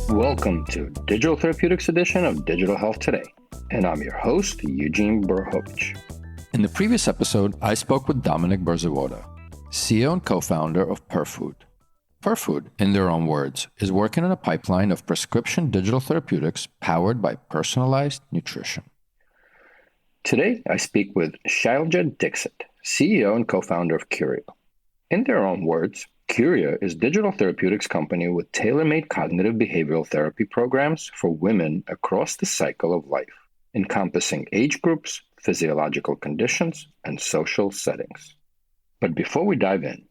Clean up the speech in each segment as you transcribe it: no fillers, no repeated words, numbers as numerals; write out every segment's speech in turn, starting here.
Welcome to Digital Therapeutics edition of Digital Health Today, and I'm your host, Eugene Berhovich. In the previous episode, I spoke with Dominic Berzawoda, CEO and co-founder of Perfood. Perfood, in their own words, is working on a pipeline of prescription digital therapeutics powered by personalized nutrition. Today, I speak with Shailja Dixit, CEO and co-founder of Curio. In their own words, Curio is a digital therapeutics company with tailor-made cognitive behavioral therapy programs for women across the cycle of life, encompassing age groups, physiological conditions, and social settings. But before we dive in,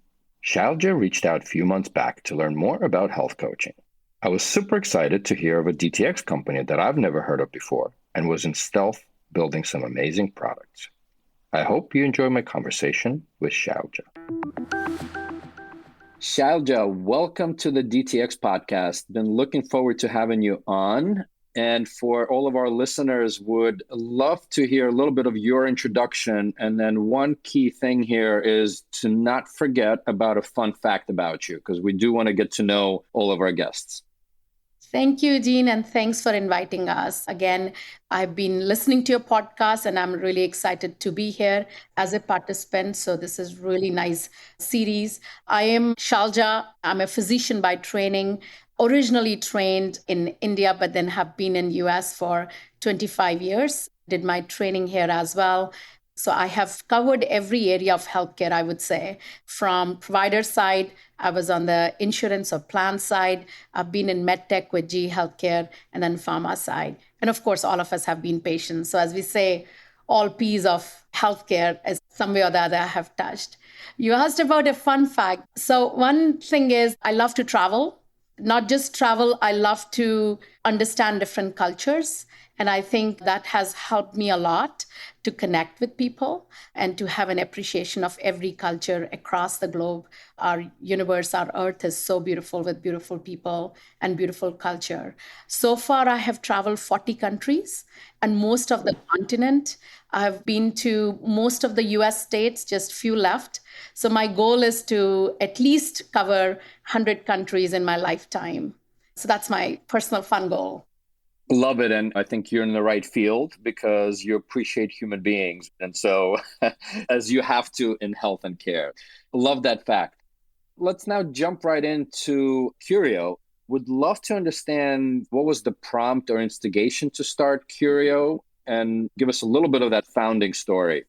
Shailja reached out a few months back to learn more about health coaching. I was super excited to hear of a DTX company that I've never heard of before and was in stealth building some amazing products. I hope you enjoy my conversation with Shailja. Shailja, welcome to the DTX podcast. Been looking forward to having you on. And for all of our listeners, would love to hear a little bit of your introduction. And then one key thing here is to not forget about a fun fact about you, because we do want to get to know all of our guests. Thank you, Dean, and thanks for inviting us. Again, I've been listening to your podcast, and I'm really excited to be here as a participant. So this is really nice series. I am Shailja. I'm a physician by training, originally trained in India, but then have been in US for 25 years. Did my training here as well. So I have covered every area of healthcare, I would say. From provider side, I was on the insurance or plan side. I've been in medtech with GE Healthcare, and then pharma side. And of course, all of us have been patients. So as we say, all P's of healthcare is some way or the other I have touched. You asked about a fun fact. So one thing is I love to travel. Not just travel, I love to understand different cultures. And I think that has helped me a lot to connect with people and to have an appreciation of every culture across the globe. Our universe, our earth is so beautiful with beautiful people and beautiful culture. So far, I have traveled 40 countries and most of the continent. I've been to most of the US states, just few left. So my goal is to at least cover 100 countries in my lifetime. So that's my personal fun goal. Love it. And I think you're in the right field because you appreciate human beings. And so, as you have to in health and care. Love that fact. Let's now jump right into Curio. Would love to understand what was the prompt or instigation to start Curio and give us a little bit of that founding story.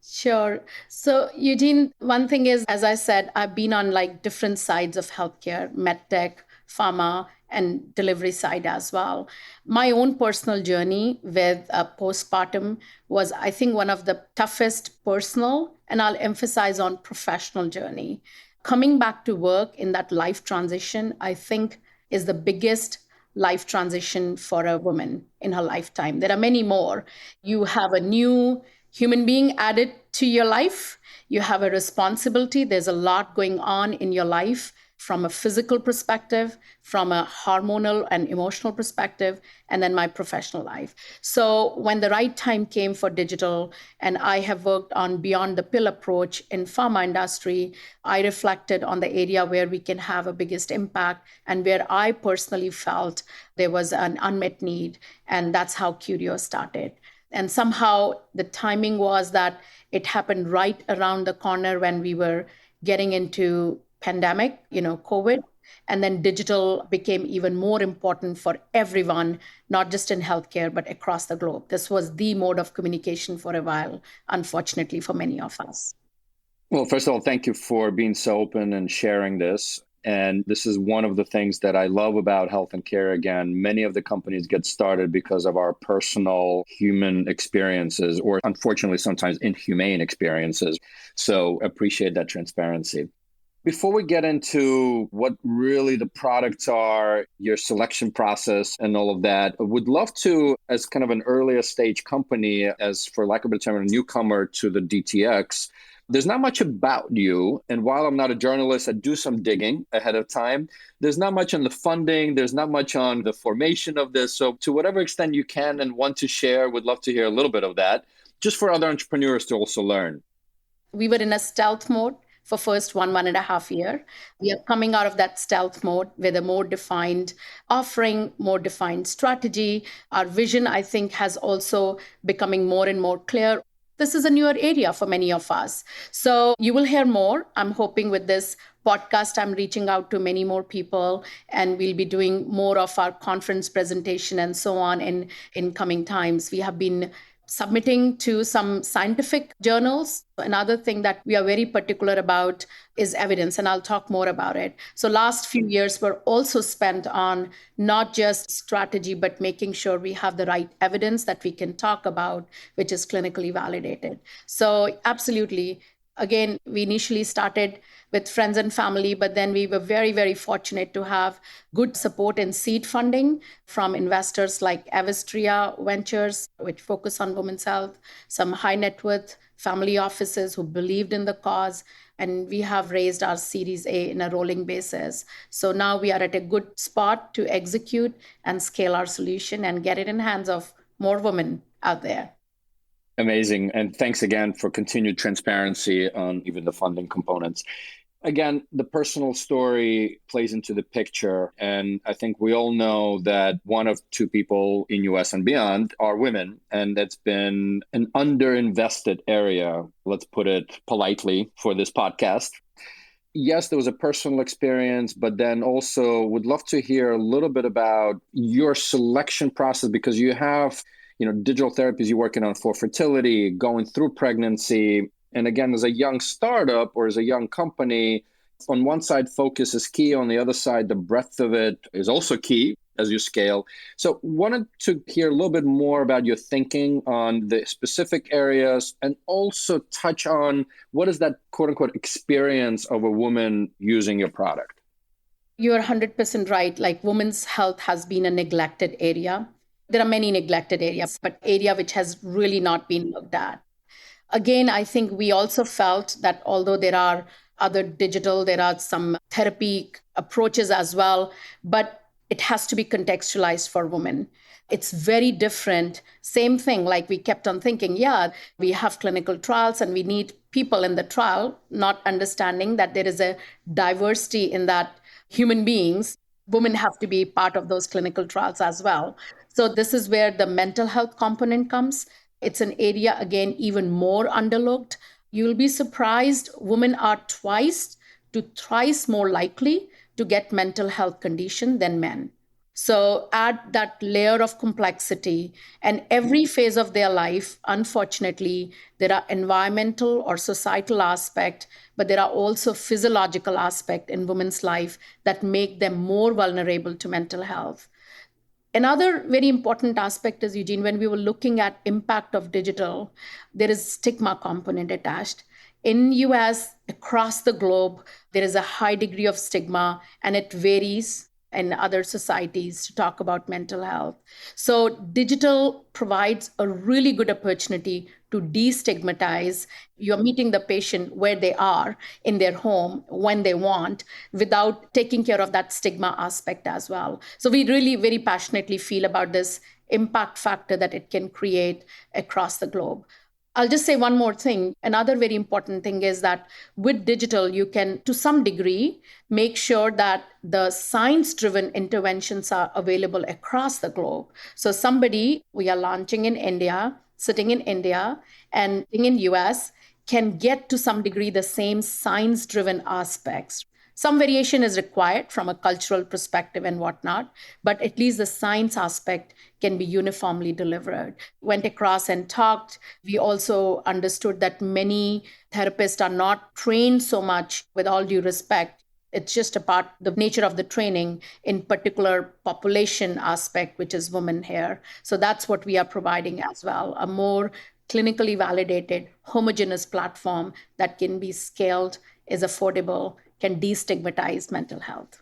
Sure. So, Eugene, one thing is, as I said, I've been on different sides of healthcare, medtech, pharma, and delivery side as well. My own personal journey with postpartum was, I think, one of the toughest personal, and I'll emphasize on professional journey. Coming back to work in that life transition, I think, is the biggest life transition for a woman in her lifetime. There are many more. You have a new human being added to your life. You have a responsibility. There's a lot going on in your life from a physical perspective, from a hormonal and emotional perspective, and then my professional life. So when the right time came for digital, and I have worked on beyond the pill approach in pharma industry, I reflected on the area where we can have a biggest impact and where I personally felt there was an unmet need. And that's how Curio started. And somehow the timing was that it happened right around the corner when we were getting into pandemic, COVID, and then digital became even more important for everyone, not just in healthcare, but across the globe. This was the mode of communication for a while, unfortunately, for many of us. Well, first of all, thank you for being so open and sharing this. And this is one of the things that I love about health and care. Again, many of the companies get started because of our personal human experiences, or unfortunately, sometimes inhumane experiences. So appreciate that transparency. Before we get into what really the products are, your selection process and all of that, I would love to, as kind of an earlier stage company, as for lack of a better term, a newcomer to the DTX, there's not much about you. And while I'm not a journalist, I do some digging ahead of time. There's not much on the funding. There's not much on the formation of this. So to whatever extent you can and want to share, would love to hear a little bit of that, just for other entrepreneurs to also learn. We were in a stealth mode for first 1.5 year. We are coming out of that stealth mode with a more defined offering, more defined strategy. Our vision, I think, has also becoming more and more clear. This is a newer area for many of us. So you will hear more. I'm hoping with this podcast, I'm reaching out to many more people, and we'll be doing more of our conference presentation and so on in coming times. We have been submitting to some scientific journals. Another thing that we are very particular about is evidence, and I'll talk more about it. So last few years were also spent on not just strategy, but making sure we have the right evidence that we can talk about, which is clinically validated. So absolutely. Again, we initially started with friends and family, but then we were very, very fortunate to have good support and seed funding from investors like Avestria Ventures, which focus on women's health, some high net worth family offices who believed in the cause, and we have raised our Series A in a rolling basis. So now we are at a good spot to execute and scale our solution and get it in hands of more women out there. Amazing. And thanks again for continued transparency on even the funding components. Again, the personal story plays into the picture. And I think we all know that 1 of 2 people in US and beyond are women. And that's been an underinvested area, let's put it politely, for this podcast. Yes, there was a personal experience, but then also would love to hear a little bit about your selection process, because you have digital therapies you're working on for fertility, going through pregnancy. And again, as a young startup or as a young company, on one side, focus is key. On the other side, the breadth of it is also key as you scale. So wanted to hear a little bit more about your thinking on the specific areas, and also touch on what is that quote unquote experience of a woman using your product. You're 100% right. Like, women's health has been a neglected area. There are many neglected areas, but area which has really not been looked at. Again, I think we also felt that although there are other digital, there are some therapy approaches as well, but it has to be contextualized for women. It's very different. Same thing, like we kept on thinking, yeah, we have clinical trials and we need people in the trial, not understanding that there is a diversity in that human beings. Women have to be part of those clinical trials as well. So this is where the mental health component comes. It's an area, again, even more underlooked. You'll be surprised, women are twice to thrice more likely to get mental health condition than men. So add that layer of complexity, and every phase of their life, unfortunately, there are environmental or societal aspects, but there are also physiological aspects in women's life that make them more vulnerable to mental health. Another very important aspect is, Eugene, when we were looking at impact of digital, there is stigma component attached. In US, across the globe, there is a high degree of stigma, and it varies in other societies to talk about mental health. So digital provides a really good opportunity to destigmatize. You're meeting the patient where they are in their home when they want, without taking care of that stigma aspect as well. So we really very passionately feel about this impact factor that it can create across the globe. I'll just say one more thing. Another very important thing is that with digital, you can, to some degree, make sure that the science-driven interventions are available across the globe. So we are launching in India, sitting in India, and in US, can get to some degree the same science-driven aspects. Some variation is required from a cultural perspective and whatnot, but at least the science aspect can be uniformly delivered. Went across and talked. We also understood that many therapists are not trained so much, with all due respect. It's just about the nature of the training in particular population aspect, which is women here. So that's what we are providing as well, a more clinically validated, homogeneous platform that can be scaled, is affordable, can destigmatize mental health.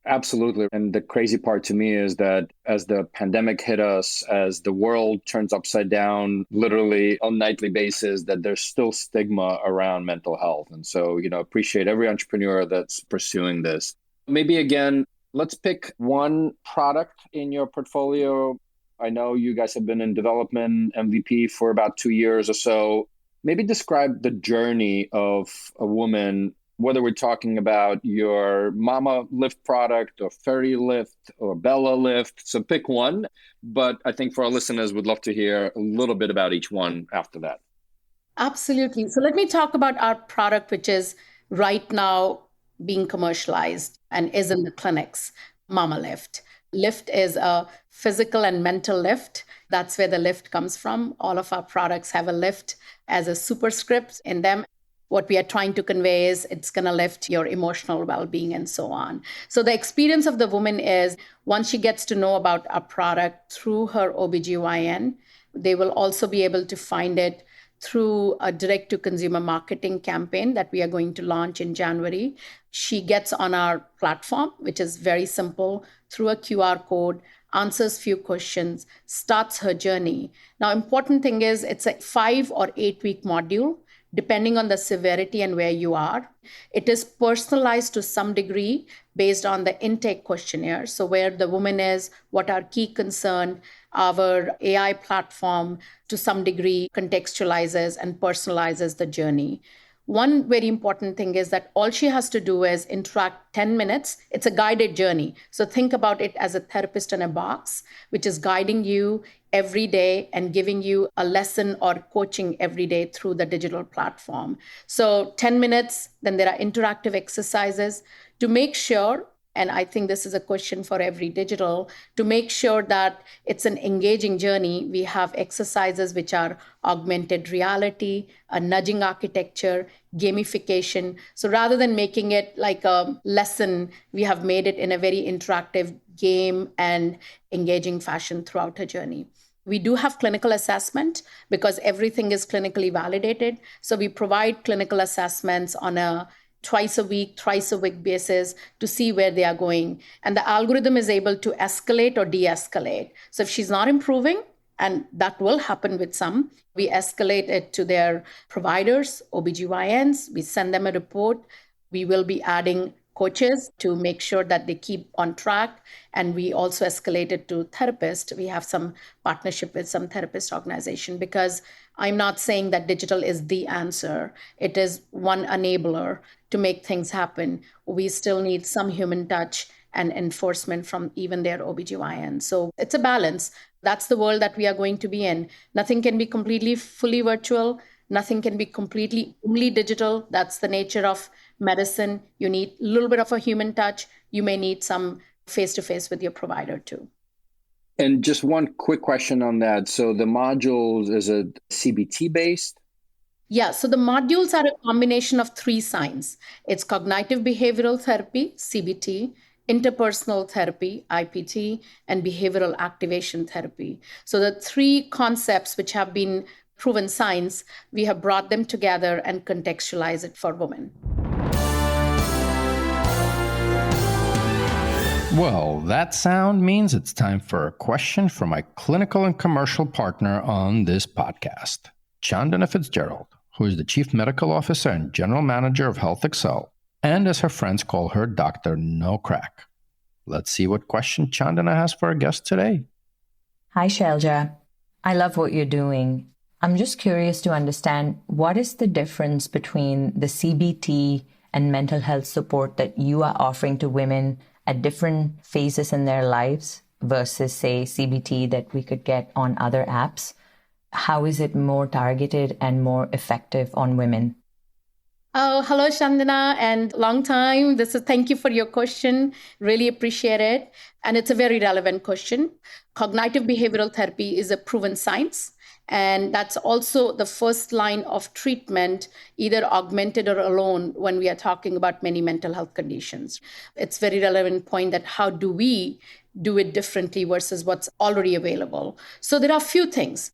Absolutely. And the crazy part to me is that as the pandemic hit us, as the world turns upside down, literally on a nightly basis, that there's still stigma around mental health. And so, appreciate every entrepreneur that's pursuing this. Maybe again, let's pick one product in your portfolio. I know you guys have been in development MVP for about 2 years or so. Maybe describe the journey of a woman, whether we're talking about your MamaLift product or Fairy Lift or Bella Lift. So pick one. But I think for our listeners, we'd love to hear a little bit about each one after that. Absolutely. So let me talk about our product, which is right now being commercialized and is in the clinics, MamaLift. Lift is a physical and mental lift. That's where the lift comes from. All of our products have a lift as a superscript in them. What we are trying to convey is it's going to lift your emotional well-being and so on. So the experience of the woman is once she gets to know about our product through her OBGYN, they will also be able to find it through a direct to consumer marketing campaign that we are going to launch in January. She gets on our platform, which is very simple, through a QR code, answers few questions, starts her journey. Now, important thing is it's a 5 or 8 week module, depending on the severity and where you are. It is personalized to some degree based on the intake questionnaire. So where the woman is, what are key concerns, our AI platform to some degree contextualizes and personalizes the journey. One very important thing is that all she has to do is interact 10 minutes. It's a guided journey. So think about it as a therapist in a box, which is guiding you every day and giving you a lesson or coaching every day through the digital platform. So 10 minutes, then there are interactive exercises to make sure, and I think this is a question for every digital, to make sure that it's an engaging journey. We have exercises which are augmented reality, a nudging architecture, gamification. So rather than making it like a lesson, we have made it in a very interactive game and engaging fashion throughout her journey. We do have clinical assessment because everything is clinically validated. So we provide clinical assessments on a twice a week, thrice a week basis to see where they are going. And the algorithm is able to escalate or de-escalate. So if she's not improving, and that will happen with some, we escalate it to their providers, OBGYNs, we send them a report. We will be adding coaches to make sure that they keep on track. And we also escalate it to therapists. We have some partnership with some therapist organization because I'm not saying that digital is the answer. It is one enabler to make things happen. We still need some human touch and enforcement from even their OBGYN. So it's a balance. That's the world that we are going to be in. Nothing can be completely fully virtual. Nothing can be completely only digital. That's the nature of medicine. You need a little bit of a human touch. You may need some face-to-face with your provider too. And just one quick question on that. So the modules, is it CBT based? Yeah, so the modules are a combination of 3 signs. It's cognitive behavioral therapy, CBT, interpersonal therapy, IPT, and behavioral activation therapy. So the 3 concepts which have been proven science, we have brought them together and contextualized it for women. Well, that sound means it's time for a question from my clinical and commercial partner on this podcast, Chandana Fitzgerald, who is the Chief Medical Officer and General Manager of Health Excel, and as her friends call her, Dr. No Crack. Let's see what question Chandana has for our guest today. Hi, Shailja. I love what you're doing. I'm just curious to understand what is the difference between the CBT and mental health support that you are offering to women at different phases in their lives versus, say, CBT that we could get on other apps? How is it more targeted and more effective on women? Oh, hello, Chandana, and long time. Thank you for your question. Really appreciate it. And it's a very relevant question. Cognitive behavioral therapy is a proven science. And that's also the first line of treatment, either augmented or alone, when we are talking about many mental health conditions. It's very relevant point that how do we do it differently versus what's already available. So there are a few things.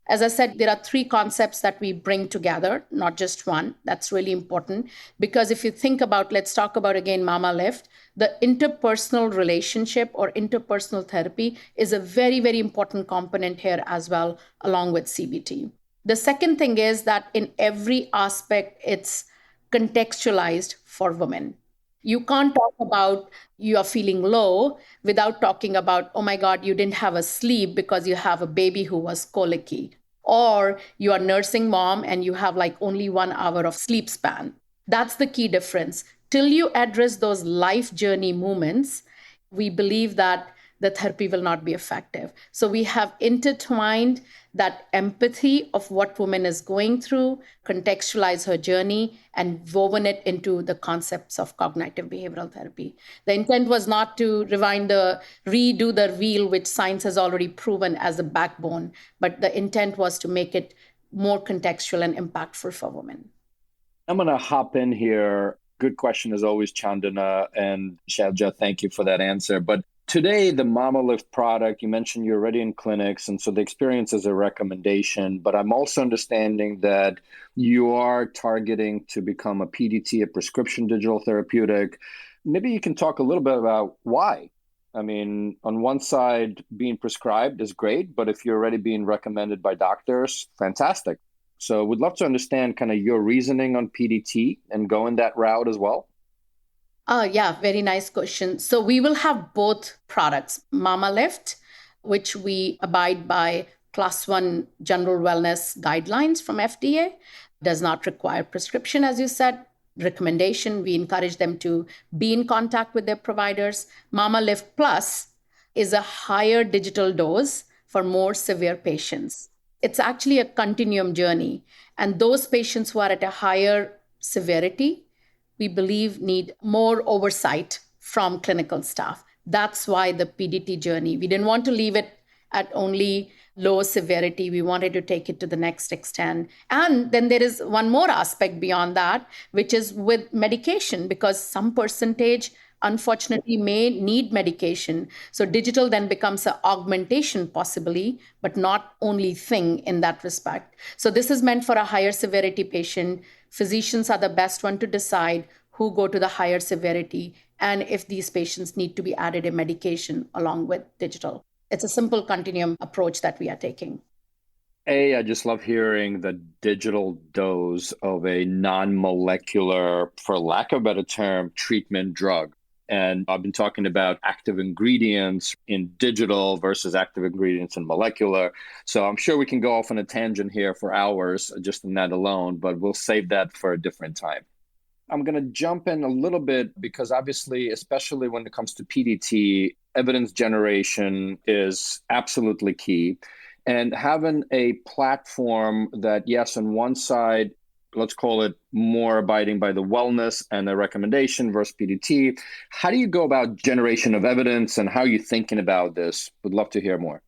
As I said, there are 3 concepts that we bring together, not just one. That's really important because if you think about, let's talk about again, MamaLift, the interpersonal relationship or interpersonal therapy is a very, very important component here as well, along with CBT. The second thing is that in every aspect, it's contextualized for women. You can't talk about you are feeling low without talking about, oh my God, you didn't have a sleep because you have a baby who was colicky. or you are nursing mom and you have like only 1 hour of sleep span. That's the key difference. Till you address those life journey moments, we believe that the therapy will not be effective. So we have intertwined that empathy of what woman is going through, contextualize her journey, and woven it into the concepts of cognitive behavioral therapy. The intent was not to redo the wheel, which science has already proven as a backbone, but the intent was to make it more contextual and impactful for women. I'm going to hop in here. Good question as always, Chandana and Shailja. Thank you for that answer. But today, the MamaLift product, you mentioned you're already in clinics, and so the experience is a recommendation. But I'm also understanding that you are targeting to become a PDT, a prescription digital therapeutic. Maybe you can talk a little bit about why. I mean, on one side, being prescribed is great, but if you're already being recommended by doctors, fantastic. So we'd love to understand kind of your reasoning on PDT and going that route as well. Yeah, very nice question. So we will have both products, MamaLift, which we abide by Class 1 general wellness guidelines from FDA, does not require prescription, as you said, recommendation. We encourage them to be in contact with their providers. MamaLift Plus is a higher digital dose for more severe patients. It's actually a continuum journey. And those patients who are at a higher severity, we believe need more oversight from clinical staff. That's why the PDT journey. We didn't want to leave it at only low severity. We wanted to take it to the next extent. And then there is one more aspect beyond that, which is with medication, because some percentage unfortunately may need medication. So digital then becomes an augmentation possibly, but not only thing in that respect. So this is meant for a higher severity patient. Physicians are the best one to decide who go to the higher severity and if these patients need to be added a medication along with digital. It's a simple continuum approach that we are taking. I just love hearing the digital dose of a non-molecular, for lack of a better term, treatment drug. And I've been talking about active ingredients in digital versus active ingredients in molecular. So I'm sure we can go off on a tangent here for hours just in that alone, but we'll save that for a different time. I'm going to jump in a little bit because obviously, especially when it comes to PDT, evidence generation is absolutely key. And having a platform that, yes, on one side, let's call it more abiding by the wellness and the recommendation versus PDT. How do you go about generation of evidence and how are you thinking about this? Would love to hear more.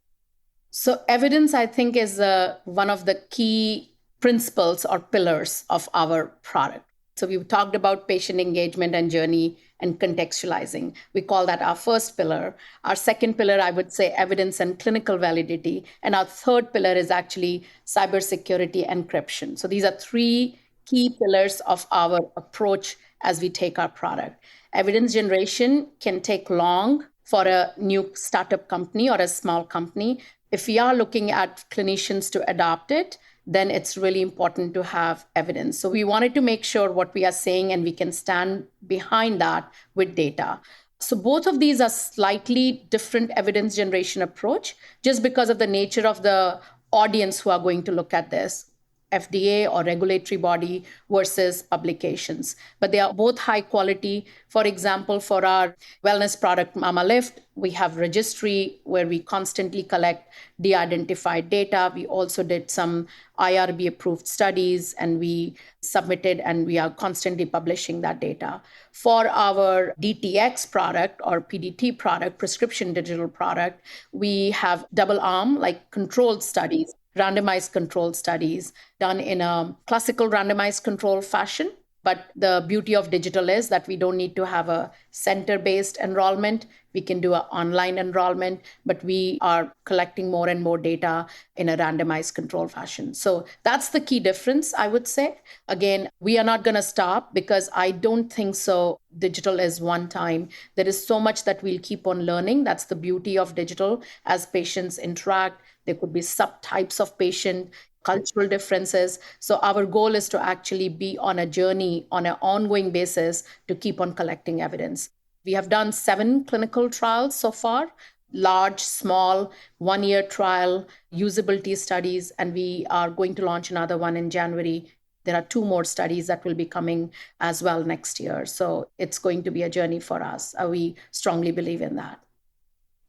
So evidence, I think, is one of the key principles or pillars of our product. So we've talked about patient engagement and journey and contextualizing. We call that our first pillar. Our second pillar, I would say, evidence and clinical validity. And our third pillar is actually cybersecurity encryption. So these are three key pillars of our approach as we take our product. Evidence generation can take long for a new startup company or a small company. If we are looking at clinicians to adopt it, then it's really important to have evidence. So we wanted to make sure what we are saying and we can stand behind that with data. So both of these are slightly different evidence generation approach just because of the nature of the audience who are going to look at this. FDA or regulatory body versus publications. But they are both high quality. For example, for our wellness product, MamaLift, we have registry where we constantly collect de-identified data. We also did some IRB approved studies and we submitted and we are constantly publishing that data. For our DTX product or PDT product, prescription digital product, we have double arm, like controlled studies, randomized controlled studies done in a classical randomized control fashion. But the beauty of digital is that we don't need to have a center-based enrollment. We can do an online enrollment, but we are collecting more and more data in a randomized control fashion. So that's the key difference, I would say. Again, we are not going to stop because I don't think so. Digital is one time. There is so much that we'll keep on learning. That's the beauty of digital. As patients interact, there could be subtypes of patient, cultural differences. So our goal is to actually be on a journey on an ongoing basis to keep on collecting evidence. We have done 7 clinical trials so far. large, small, 1-year trial, usability studies, and we are going to launch another one in January. There are 2 more studies that will be coming as well next year. So it's going to be a journey for us. We strongly believe in that.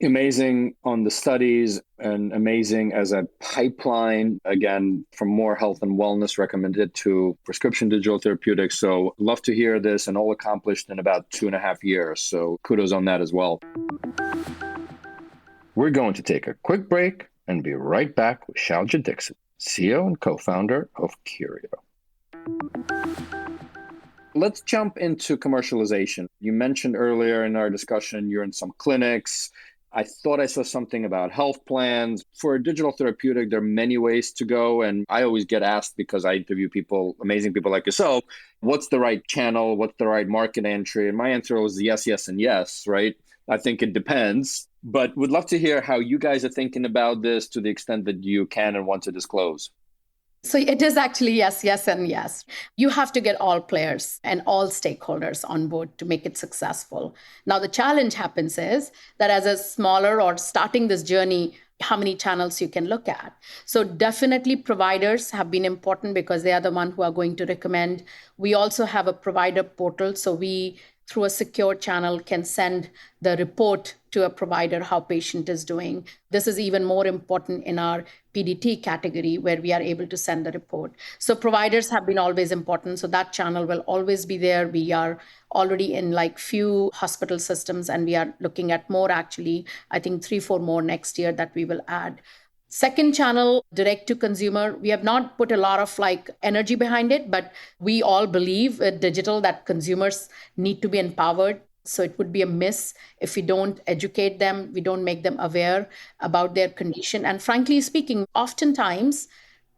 Amazing on the studies and amazing as a pipeline, again, from more health and wellness recommended to prescription digital therapeutics. So love to hear this, and all accomplished in about 2.5 years. So kudos on that as well. We're going to take a quick break and be right back with Shailja Dixit, CEO and co-founder of Curio. Let's jump into commercialization. You mentioned earlier in our discussion, you're in some clinics. I thought I saw something about health plans. For a digital therapeutic, there are many ways to go. And I always get asked, because I interview people, amazing people like yourself, what's the right channel? What's the right market entry? And my answer was yes, yes, and yes, right? I think it depends, but would love to hear how you guys are thinking about this to the extent that you can and want to disclose. So it is actually yes, yes, and yes. You have to get all players and all stakeholders on board to make it successful. Now, the challenge happens is that as a smaller or starting this journey, how many channels you can look at. So definitely providers have been important because they are the one who are going to recommend. We also have a provider portal. So we, through a secure channel, can send the report to a provider how patient is doing. This is even more important in our PDT category, where we are able to send the report. So providers have been always important. So that channel will always be there. We are already in few hospital systems, and we are looking at more, actually, I think 3-4 more next year that we will add. Second channel, direct to consumer. We have not put a lot of energy behind it, but we all believe with digital that consumers need to be empowered. So it would be a miss if we don't educate them, we don't make them aware about their condition. And frankly speaking, oftentimes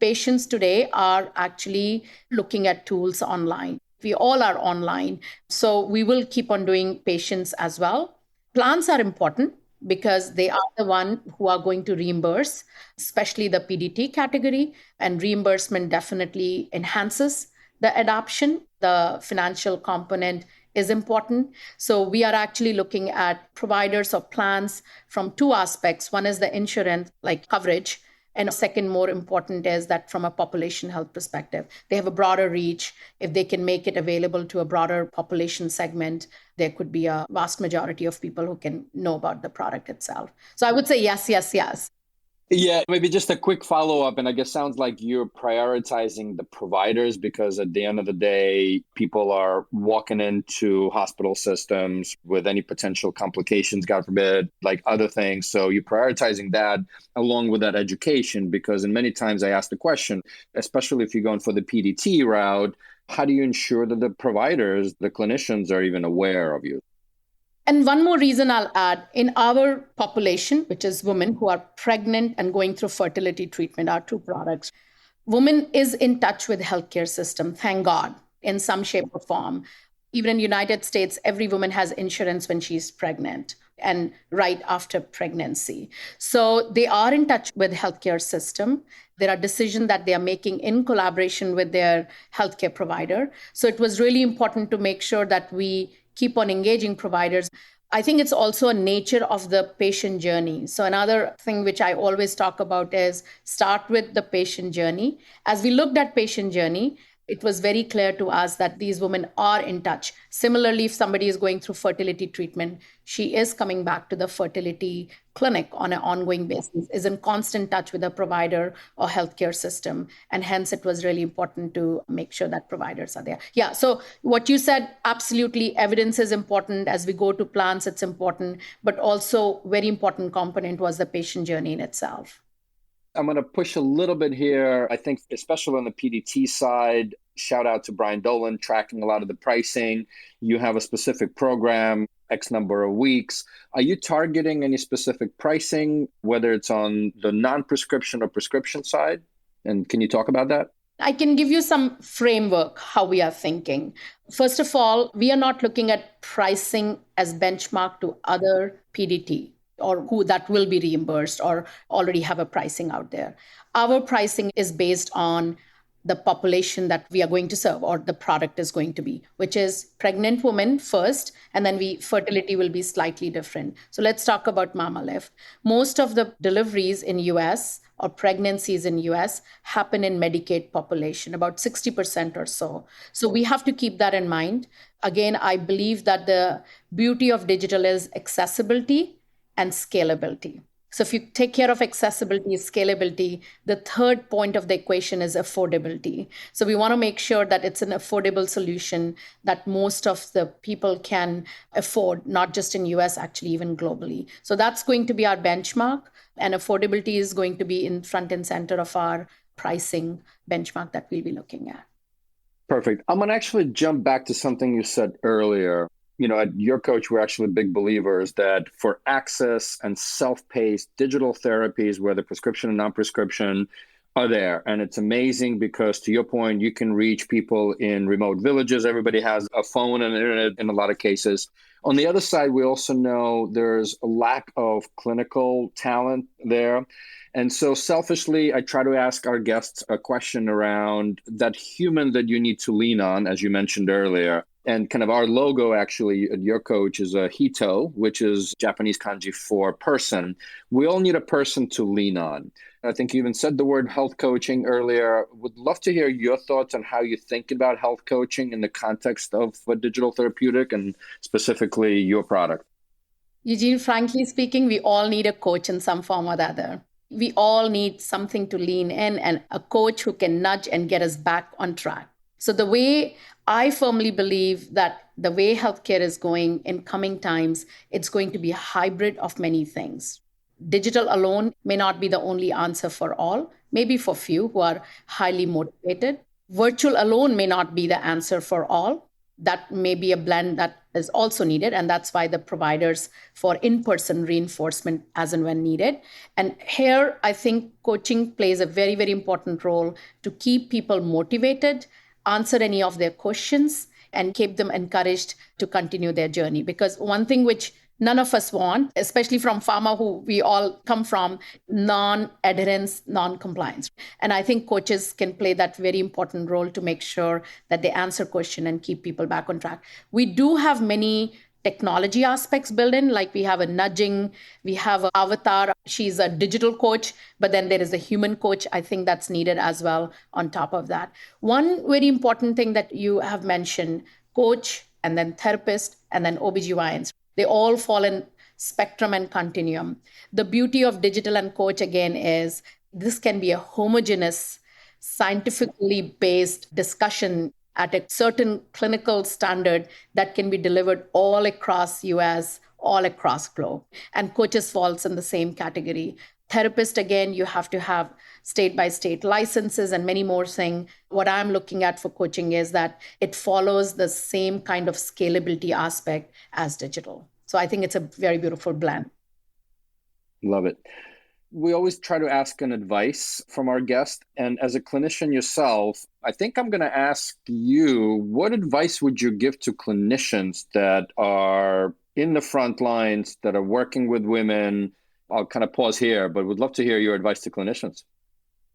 patients today are actually looking at tools online. We all are online. So we will keep on doing patients as well. Plans are important because they are the one who are going to reimburse, especially the PDT category, and reimbursement definitely enhances the adoption. The financial component is important. So we are actually looking at providers of plans from 2 aspects. One is the insurance, coverage. And second, more important, is that from a population health perspective, they have a broader reach. If they can make it available to a broader population segment, there could be a vast majority of people who can know about the product itself. So I would say yes, yes, yes. Yeah, maybe just a quick follow-up. And I guess sounds like you're prioritizing the providers, because at the end of the day, people are walking into hospital systems with any potential complications, God forbid, like other things. So you're prioritizing that along with that education, because in many times I ask the question, especially if you're going for the PDT route, how do you ensure that the providers, the clinicians, are even aware of you? And one more reason I'll add, in our population, which is women who are pregnant and going through fertility treatment, our 2 products, women is in touch with healthcare system, thank God, in some shape or form. Even in the United States, every woman has insurance when she's pregnant and right after pregnancy. So they are in touch with healthcare system. There are decisions that they are making in collaboration with their healthcare provider. So it was really important to make sure that we keep on engaging providers. I think it's also a nature of the patient journey. So another thing which I always talk about is start with the patient journey. As we looked at patient journey, it was very clear to us that these women are in touch. Similarly, if somebody is going through fertility treatment, she is coming back to the fertility clinic on an ongoing basis, is in constant touch with a provider or healthcare system. And hence, it was really important to make sure that providers are there. Yeah, so what you said, absolutely, evidence is important. As we go to plans, it's important. But also, very important component was the patient journey in itself. I'm going to push a little bit here. I think, especially on the PDT side, shout out to Brian Dolan, tracking a lot of the pricing. You have a specific program, X number of weeks. Are you targeting any specific pricing, whether it's on the non-prescription or prescription side? And can you talk about that? I can give you some framework how we are thinking. First of all, we are not looking at pricing as benchmark to other PDT or who that will be reimbursed or already have a pricing out there. Our pricing is based on the population that we are going to serve or the product is going to be, which is pregnant women first, and then fertility will be slightly different. So let's talk about MamaLift. Most of the deliveries in US or pregnancies in US happen in Medicaid population, about 60% or so. So we have to keep that in mind. Again, I believe that the beauty of digital is accessibility and scalability. So if you take care of accessibility, scalability, the third point of the equation is affordability. So we want to make sure that it's an affordable solution that most of the people can afford, not just in US, actually even globally. So that's going to be our benchmark, and affordability is going to be in front and center of our pricing benchmark that we'll be looking at. Perfect. I'm going to actually jump back to something you said earlier. At Your Coach, we're actually big believers that for access and self-paced digital therapies, where the prescription and non-prescription are there. And it's amazing because, to your point, you can reach people in remote villages. Everybody has a phone and internet in a lot of cases. On the other side, we also know there's a lack of clinical talent there. And so selfishly, I try to ask our guests a question around that human that you need to lean on, as you mentioned earlier. And kind of our logo actually at Your Coach is a hito, which is Japanese kanji for person. We all need a person to lean on. I think you even said the word health coaching earlier. Would love to hear your thoughts on how you think about health coaching in the context of a digital therapeutic and specifically your product. Eugene, frankly speaking, we all need a coach in some form or the other. We all need something to lean in and a coach who can nudge and get us back on track. So the way I firmly believe that the way healthcare is going in coming times, it's going to be a hybrid of many things. Digital alone may not be the only answer for all, maybe for few who are highly motivated. Virtual alone may not be the answer for all. That may be a blend that is also needed. And that's why the providers for in-person reinforcement as and when needed. And here, I think coaching plays a very, very important role to keep people motivated, answer any of their questions, and keep them encouraged to continue their journey. Because one thing which none of us want, especially from pharma, who we all come from, non-adherence, non-compliance. And I think coaches can play that very important role to make sure that they answer questions and keep people back on track. We do have many technology aspects built in, like we have a nudging, we have an avatar. She's a digital coach, but then there is a human coach. I think that's needed as well on top of that. One very important thing that you have mentioned, coach and then therapist and then OBGYNs, they all fall in spectrum and continuum. The beauty of digital and coach again is this can be a homogeneous, scientifically based discussion at a certain clinical standard that can be delivered all across US, all across globe. And coaches falls in the same category. Therapist, again, you have to have state-by-state licenses and many more things. What I'm looking at for coaching is that it follows the same kind of scalability aspect as digital. So I think it's a very beautiful blend. Love it. We always try to ask an advice from our guest. And as a clinician yourself, I think I'm going to ask you, what advice would you give to clinicians that are in the front lines, that are working with women? I'll kind of pause here, but would love to hear your advice to clinicians.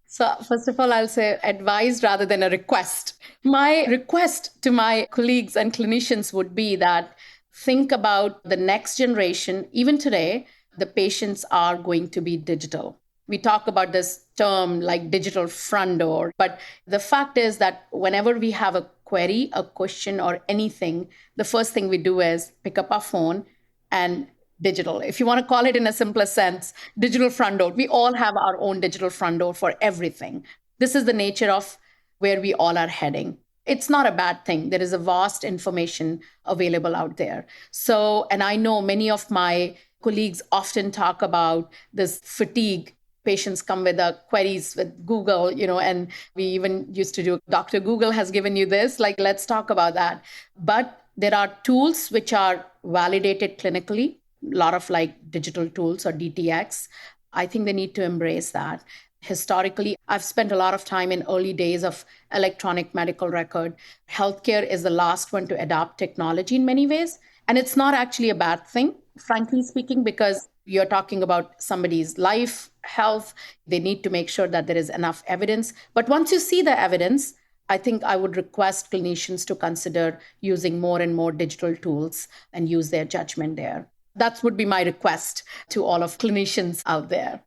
So first of all, I'll say advice rather than a request. My request to my colleagues and clinicians would be that think about the next generation. Even today, the patients are going to be digital. We talk about this term like digital front door, but the fact is that whenever we have a query, a question, or anything, the first thing we do is pick up our phone and digital. If you want to call it in a simpler sense, digital front door. We all have our own digital front door for everything. This is the nature of where we all are heading. It's not a bad thing. There is a vast information available out there. So, and I know many of my colleagues often talk about this fatigue. Patients come with queries with Google, and we even used to do, Dr. Google has given you this, let's talk about that. But there are tools which are validated clinically, a lot of digital tools or DTX. I think they need to embrace that. Historically, I've spent a lot of time in early days of electronic medical record. Healthcare is the last one to adopt technology in many ways. And it's not actually a bad thing, frankly speaking, because You're talking about somebody's life, health. They need to make sure that there is enough evidence. But once you see the evidence, I think I would request clinicians to consider using more and more digital tools and use their judgment there. That would be my request to all of clinicians out there.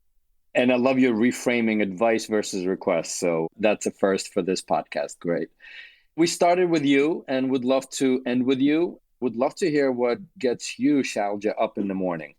And I love your reframing advice versus request. So that's a first for this podcast. Great. We started with you and would love to end with you. Would love to hear what gets you, Shailja, up in the morning.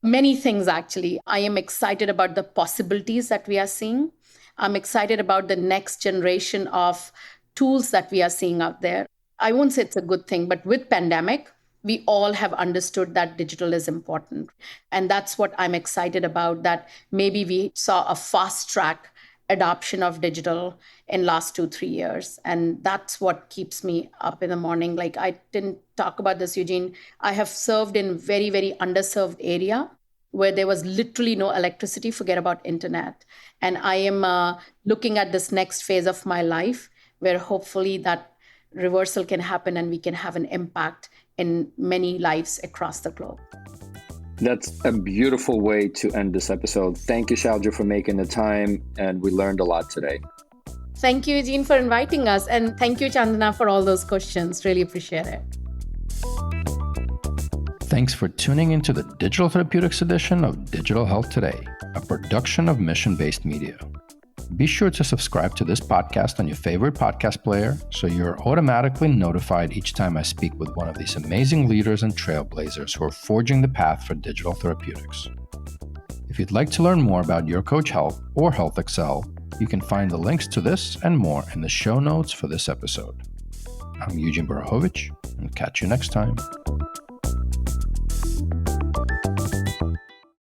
Many things, actually. I am excited about the possibilities that we are seeing. I'm excited about the next generation of tools that we are seeing out there. I won't say it's a good thing, but with pandemic, we all have understood that digital is important. And that's what I'm excited about, that maybe we saw a fast track adoption of digital in last 2-3 years. And that's what keeps me up in the morning. Like, I didn't talk about this, Eugene. I have served in very, very underserved area where there was literally no electricity, forget about internet. And I am looking at this next phase of my life where hopefully that reversal can happen and we can have an impact in many lives across the globe. That's a beautiful way to end this episode. Thank you, Shailja, for making the time, and we learned a lot today. Thank you, Eugene, for inviting us, and thank you, Chandana, for all those questions. Really appreciate it. Thanks for tuning into the Digital Therapeutics edition of Digital Health Today, a production of Mission-Based Media. Be sure to subscribe to this podcast on your favorite podcast player so you're automatically notified each time I speak with one of these amazing leaders and trailblazers who are forging the path for digital therapeutics. If you'd like to learn more about Your Coach Health or Health Excel, you can find the links to this and more in the show notes for this episode. I'm Eugene Borohovich, and catch you next time.